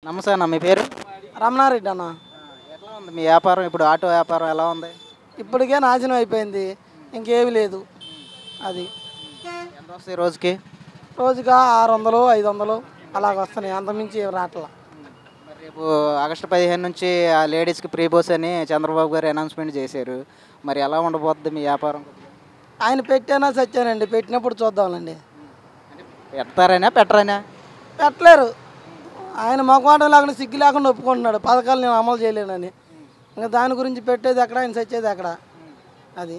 నమస్తే అన్న, మీ పేరు? రమణారెడ్డి అన్న. ఎట్లా ఉంది మీ వ్యాపారం? ఇప్పుడు ఆటో వ్యాపారం ఎలా ఉంది? ఇప్పటికే నాశనం అయిపోయింది, ఇంకేమీ లేదు. అది ఎంత వస్తాయి రోజుకి? రోజుగా 600 500 అలాగ వస్తున్నాయి, అంతమించి ఏం రావట్లా. మరి రేపు ఆగస్టు 15 నుంచి ఆ లేడీస్కి ప్రీ బస్ అని చంద్రబాబు గారు అనౌన్స్మెంట్ చేశారు. మరి ఎలా ఉండబోద్ది మీ వ్యాపారం? ఆయన పెట్టానా సచ్చానండి, పెట్టినప్పుడు చూద్దాంలేండి. పెడతారైనా పెట్టరైనా? పెట్టలేరు. ఆయన మొఖమాటం లేకుండా సిగ్గు లేకుండా ఒప్పుకుంటున్నాడు పథకాలు నేను అమలు చేయలేనని. ఇంకా దాని గురించి పెట్టేది ఎక్కడ, ఆయన సచ్చేది ఎక్కడ? అది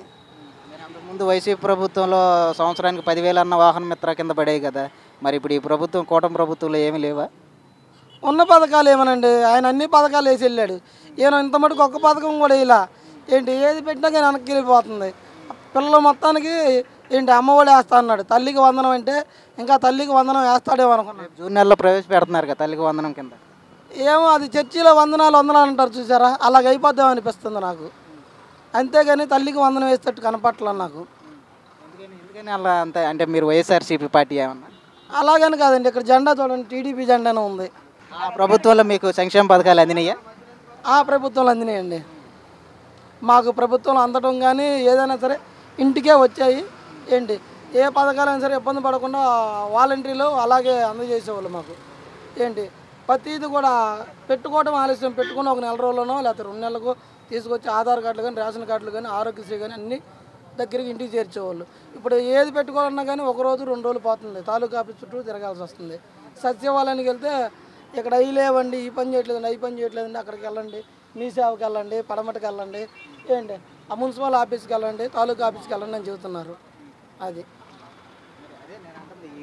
మీరు అంతకుముందు వైసీపీ ప్రభుత్వంలో సంవత్సరానికి 10,000 అన్న వాహన మిత్ర కింద పడేవి కదా. మరి ఇప్పుడు ఈ ప్రభుత్వం, కూటమి ప్రభుత్వంలో ఏమీ లేవా? ఉన్న పథకాలు ఏమనండి, ఆయన అన్ని పథకాలు వేసి వెళ్ళాడు. ఈయన ఇంత మటుకు ఒక్క పథకం కూడా ఇలా ఏంటి, ఏది పెట్టినా కానీ వెనక్కి వెళ్ళిపోతుంది. పిల్లలు మొత్తానికి ఏంటి అమ్మఒడి వేస్తా అన్నాడు, తల్లికి వందనం అంటే ఇంకా తల్లికి వందనం వేస్తాడేమో అనుకున్నాడు. జూన్ నెలలో ప్రవేశపెడుతున్నారు కదా తల్లికి వందనం కింద. ఏమో అది చర్చిలో వందనాలు వందనాలు అంటారు చూసారా, అలాగ అయిపోద్దాం అనిపిస్తుంది నాకు. అంతేగాని తల్లికి వందనం వేసేటట్టు కనపట్ల నాకు. ఎందుకని అలా అంత అంటే మీరు వైఎస్ఆర్సీపీ పార్టీ ఏమన్నా? అలాగని కాదండి, ఇక్కడ జెండా చూడండి, టీడీపీ జెండానే ఉంది. ఆ ప్రభుత్వంలో మీకు సంక్షేమ పథకాలు అందినాయా? ఆ ప్రభుత్వంలో అందినాయండి. మాకు ప్రభుత్వంలో అందటం కానీ ఏదైనా సరే ఇంటికే వచ్చాయి. ఏంటి ఏ పథకాలైనా సరే ఇబ్బంది పడకుండా వాలంటీర్లు అలాగే అందజేసేవాళ్ళు మాకు. ఏంటి ప్రతిది కూడా పెట్టుకోవడం ఆలస్యం, పెట్టుకుని ఒక నెల రోజుల్లోనో లేకపోతే 2 నెలలకు తీసుకొచ్చి ఆధార్ కార్డులు కానీ, రేషన్ కార్డులు కానీ, ఆరోగ్యశ్రీ కానీ అన్నీ దగ్గరికి ఇంటికి చేర్చేవాళ్ళు. ఇప్పుడు ఏది పెట్టుకోవాలన్నా కానీ 1 రోజు 2 రోజులు పోతుంది, తాలూకా ఆఫీస్ చుట్టూ తిరగాల్సి వస్తుంది. సచివాలయానికి వెళ్తే ఇక్కడ అవి లేవండి, ఈ పని చేయట్లేదండి, అవి పని చేయట్లేదండి, అక్కడికి వెళ్ళండి, మీ సేవకి వెళ్ళండి, పడమటికి వెళ్ళండి, ఏంటి ఆ మున్సిపల్ ఆఫీస్కి వెళ్ళండి, తాలూకా ఆఫీస్కి వెళ్ళండి అని చెబుతున్నారు. అది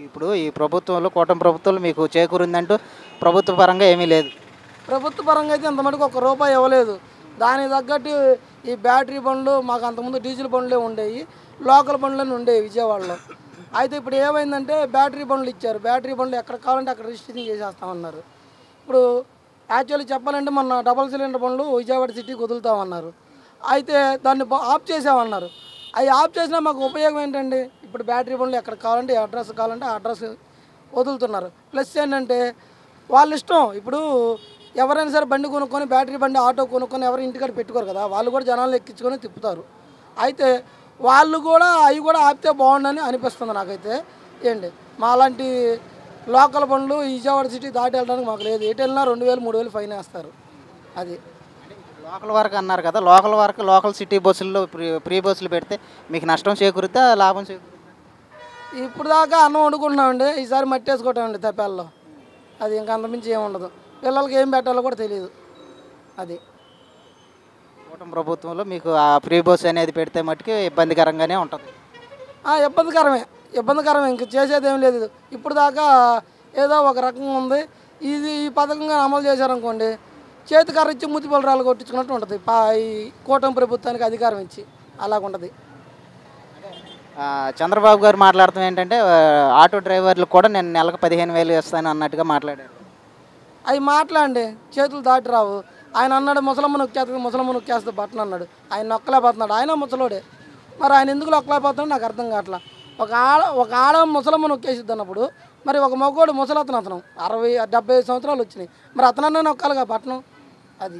ఇప్పుడు ఈ ప్రభుత్వంలో, కూటమి ప్రభుత్వంలో మీకు చేకూరిందంటూ ప్రభుత్వ పరంగా ఏమీ లేదు. ప్రభుత్వ పరంగా అయితే ఇంత మటుకు ₹1 ఇవ్వలేదు. దానికి తగ్గట్టు ఈ బ్యాటరీ బండ్లు, మాకు అంతకుముందు డీజిల్ బండ్లే ఉండేవి, లోకల్ బండ్లన్నీ ఉండేవి విజయవాడలో. అయితే ఇప్పుడు ఏమైందంటే బ్యాటరీ బండ్లు ఇచ్చారు. బ్యాటరీ బండ్లు ఎక్కడ కావాలంటే అక్కడ రిజిస్ట్రేషన్ చేసేస్తామన్నారు. ఇప్పుడు యాక్చువల్లీ చెప్పాలంటే మొన్న డబల్ సిలిండర్ బండ్లు విజయవాడ సిటీకి వదులుతామన్నారు. అయితే దాన్ని ఆఫ్ చేసామన్నారు. అవి ఆఫ్ చేసినా మాకు ఉపయోగం ఏంటండి? ఇప్పుడు బ్యాటరీ బండ్లు ఎక్కడ కావాలంటే ఏ అడ్రస్ కావాలంటే ఆ అడ్రస్ వదులుతున్నారు. ప్లస్ ఏంటంటే వాళ్ళ ఇష్టం. ఇప్పుడు ఎవరైనా సరే బండి కొనుక్కొని, బ్యాటరీ బండి ఆటో కొనుక్కొని ఎవరు ఇంటికాడ పెట్టుకోరు కదా, వాళ్ళు కూడా జనాలను ఎక్కించుకొని తిప్పుతారు. అయితే వాళ్ళు కూడా అవి కూడా ఆపితే బాగుండని అనిపిస్తుంది నాకైతే. ఏంటి మా అలాంటి లోకల్ బండ్లు విజయవాడ సిటీ దాటి వెళ్ళడానికి మాకు లేదు. ఎటు వెళ్ళినా 2,000 3,000 ఫైన్ వేస్తారు. అది లోకల్ వరకు అన్నారు కదా, లోకల్ వరకు లోకల్ సిటీ బస్సుల్లో ఫ్రీ బస్సులు పెడితే మీకు నష్టం చేకూరుద్దా, లాభం చేకూరుద్దా? ఇప్పుడు దాకా అన్నం వండుకుంటున్నామండి, ఈసారి మట్టేసుకోవటమండి తప్పేళ్ళలో. అది ఇంకా అంతమించి ఏముండదు. పిల్లలకి ఏం పెట్టాలో కూడా తెలియదు. అది కూటమి ప్రభుత్వంలో మీకు ఆ ఫ్రీ బస్ అనేది పెడితే మట్టుకు ఇబ్బందికరంగానే ఉంటుంది. ఇబ్బందికరమే ఇంక చేసేది ఏం లేదు. ఇప్పుడు దాకా ఏదో ఒక రకంగా ఉంది. ఈ పథకంగా అమలు చేశారనుకోండి, చేతికర్ర ఇచ్చి ముతిపలరాలు కొట్టించుకున్నట్టు ఉంటుంది. ఈ కూటమి ప్రభుత్వానికి అధికారం ఇచ్చి అలాగుంటుంది. చంద్రబాబు గారు మాట్లాడటం ఏంటంటే ఆటో డ్రైవర్లకు కూడా నేను నెలకు 15,000 ఇస్తాను అన్నట్టుగా మాట్లాడారు. అవి మాట్లాడండి, చేతులు దాటి రావు. ఆయన అన్నాడు ముసలమ్మ నొక్కేస్తే బట్టన్ అన్నాడు. ఆయన నొక్కలేకపోతున్నాడు, ఆయన ముసలోడే. మరి ఆయన ఎందుకు నొక్కలేకపోతున్నాడు నాకు అర్థం కావట్లా. ఒక ఆడ ముసలమ్మ నొక్కేసిద్ది అన్నప్పుడు, మరి ఒక మగోడు ముసలతను 60 70 సంవత్సరాలు వచ్చినాయి, మరి అతనన్నా నొక్కాలిగా బట్టను. అది